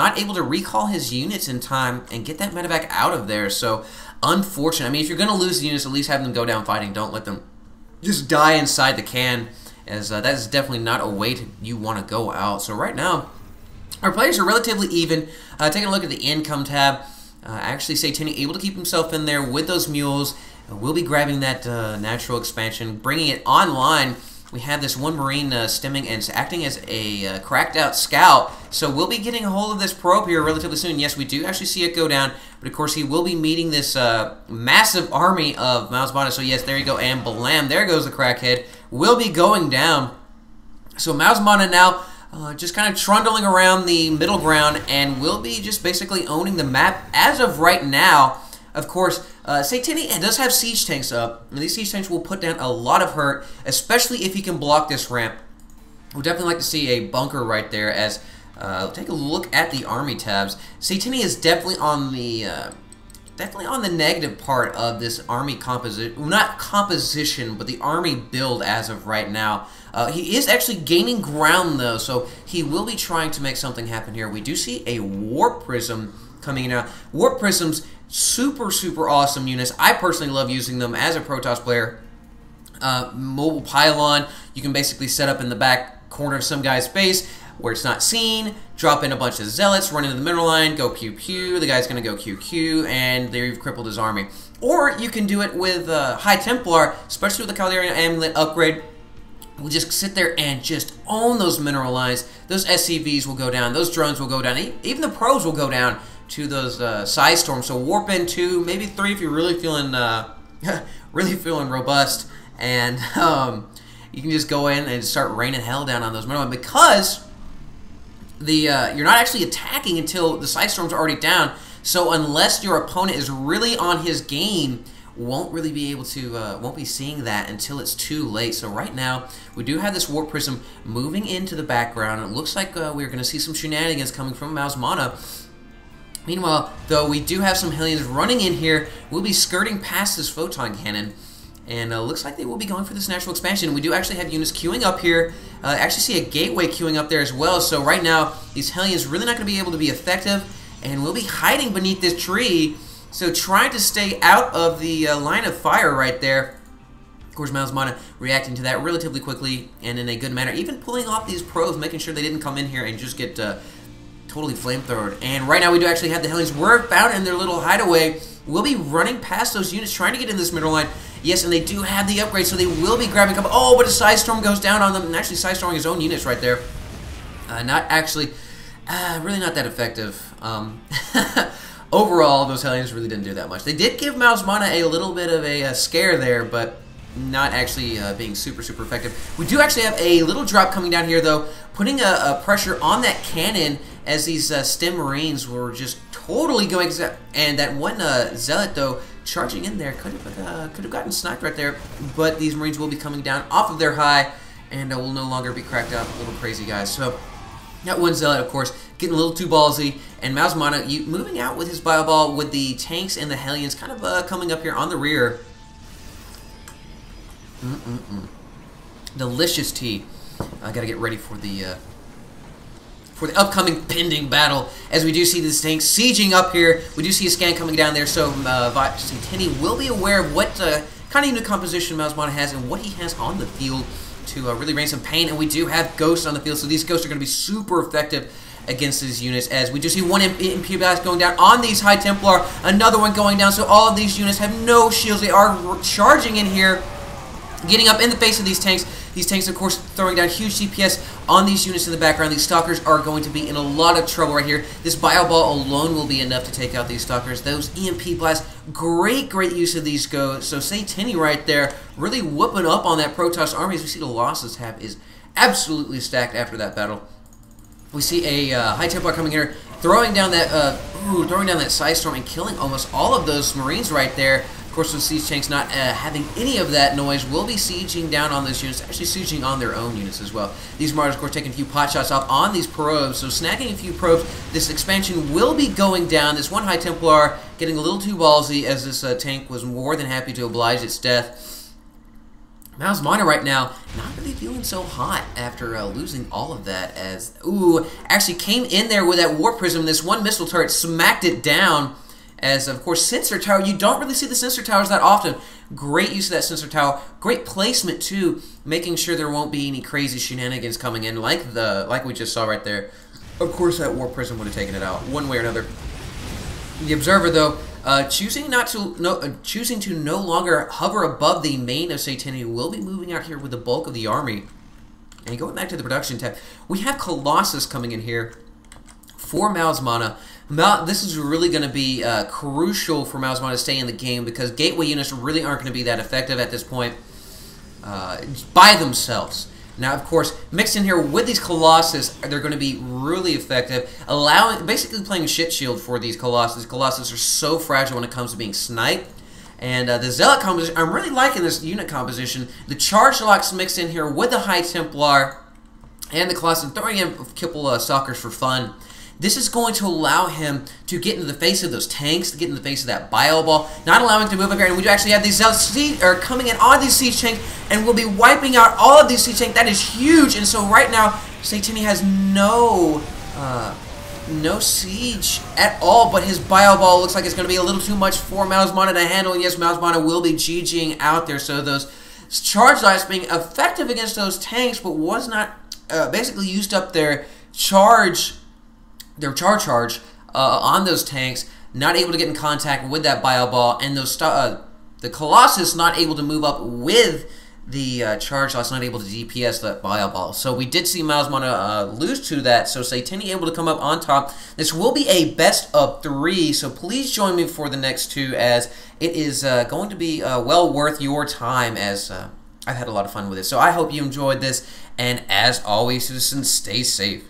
not able to recall his units in time and get that medevac out of there. So, unfortunate. I mean, if you're going to lose the units, at least have them go down fighting. Don't let them just die inside the can, as that is definitely not a way you want to go out. So right now, our players are relatively even. Taking a look at the income tab, actually Satini able to keep himself in there with those mules. We'll be grabbing that natural expansion, bringing it online. We have this one Marine stemming and acting as a cracked out scout. So we'll be getting a hold of this probe here relatively soon. Yes, we do actually see it go down. But of course, he will be meeting this massive army of MouzMaNa. So yes, there you go. And blam, there goes the crackhead. Will be going down. So MouzMaNa now just kind of trundling around the middle ground and will be just basically owning the map as of right now. Of course, Satini does have siege tanks up, and these siege tanks will put down a lot of hurt, especially if he can block this ramp. We'd definitely like to see a bunker right there. As take a look at the army tabs. Satini is definitely on the negative part of this army composition. Well, not composition, but the army build as of right now. He is actually gaining ground though, so he will be trying to make something happen here. We do see a warp prism coming in now. Warp prisms, super awesome units. I personally love using them as a Protoss player. Mobile pylon, you can basically set up in the back corner of some guy's base where it's not seen, drop in a bunch of zealots, run into the middle line, go pew pew, the guy's gonna go QQ, and there you've crippled his army. Or you can do it with High Templar, especially with the Caldarian Amulet upgrade. We'll just sit there and just own those mineral lines. Those SCVs will go down, those drones will go down, even the probes will go down to those size storms. So warp in 2, maybe 3 if you're really feeling really feeling robust, and you can just go in and start raining hell down on those mineral lines, because you're not actually attacking until the size storms are already down. So unless your opponent is really on his game, won't really be able to, won't be seeing that until it's too late. So right now, we do have this warp prism moving into the background. It looks like we're going to see some shenanigans coming from MouzMaNa. Meanwhile, though, we do have some Hellions running in here. We'll be skirting past this photon cannon, and looks like they will be going for this natural expansion. We do actually have units queuing up here. Actually see a gateway queuing up there as well. So right now, these Hellions really not going to be able to be effective, and we'll be hiding beneath this tree. So trying to stay out of the line of fire right there. Of course, MouzMaNa reacting to that relatively quickly and in a good manner. Even pulling off these probes, making sure they didn't come in here and just get totally flamethrowered. And right now we do actually have the Hellions. We're found in their little hideaway. We'll be running past those units, trying to get in this middle line. Yes, and they do have the upgrade, so they will be grabbing a couple. Oh, but a Size Storm goes down on them, and actually Size Storming his own units right there. Not actually, really not that effective. Overall, those Hellions really didn't do that much. They did give MouzMaNa a little bit of a scare there, but not actually being super effective. We do actually have a little drop coming down here, though, putting a pressure on that cannon as these STEM Marines were just totally going. And that one Zealot, though, charging in there could have gotten sniped right there. But these Marines will be coming down off of their high, and will no longer be cracked out, little crazy guys. So that one Zealot, of course, getting a little too ballsy, and MouzMaNa moving out with his bio ball with the tanks and the Hellions kind of coming up here on the rear. Delicious tea. I gotta get ready for the upcoming pending battle, as we do see this tank sieging up here. We do see a scan coming down there, so Satini will be aware of what kind of unit composition MouzMaNa has and what he has on the field to really rain some pain. And we do have ghosts on the field, so these ghosts are going to be super effective against these units, as we do see one MP blast going down on these High Templar, another one going down. So all of these units have no shields. They are charging in here, getting up in the face of these tanks. These tanks, of course, throwing down huge CPS on these units in the background. These Stalkers are going to be in a lot of trouble right here. This Bio Ball alone will be enough to take out these Stalkers. Those EMP blasts, great use of these ghosts. So Satini right there, really whooping up on that Protoss army. As we see, the losses tab is absolutely stacked after that battle. We see a High Templar coming here, throwing down that Size Storm and killing almost all of those Marines right there. Of course, with siege tanks not having any of that noise, will be sieging down on those units, actually sieging on their own units as well. These Martyrs, of course, taking a few pot shots off on these probes, so snagging a few probes. This expansion will be going down. This one High Templar getting a little too ballsy, as this tank was more than happy to oblige its death. MouzMaNa right now, not really feeling so hot after losing all of that as, ooh, actually came in there with that Warp Prism. This one missile turret smacked it down as, of course, Sensor Tower. You don't really see the Sensor Towers that often. Great use of that Sensor Tower. Great placement, too, making sure there won't be any crazy shenanigans coming in like we just saw right there. Of course, that Warp Prism would have taken it out one way or another. The Observer, though, choosing to no longer hover above the main of Satiini, will be moving out here with the bulk of the army. And going back to the production tab, we have Colossus coming in here for MouzMaNa. This is really going to be crucial for MouzMaNa to stay in the game because gateway units really aren't going to be that effective at this point by themselves. Now, of course, mixed in here with these Colossus, they're going to be really effective, basically playing shit shield for these Colossus. Colossus are so fragile when it comes to being sniped. And the Zealot composition, I'm really liking this unit composition. The Charge Locks mixed in here with the High Templar and the Colossus, throwing in a couple Stalkers for fun. This is going to allow him to get into the face of those tanks, to get in the face of that Bio Ball, not allowing him to move up here. And we actually have these coming in on these siege tanks, and we'll be wiping out all of these siege tanks. That is huge. And so right now, Satiini has no siege at all, but his Bio Ball looks like it's going to be a little too much for MouzMaNa to handle. And yes, MouzMaNa will be GGing out there. So those charge lights being effective against those tanks, but was not basically used up their charge on those tanks, not able to get in contact with that Bio Ball, and those the Colossus not able to move up with the charge loss, not able to DPS that Bio Ball. So we did see MouzMaNa lose to that, so Satiini able to come up on top. This will be a best of 3, so please join me for the next 2 as it is going to be well worth your time as I've had a lot of fun with it. So I hope you enjoyed this, and as always, citizens, stay safe.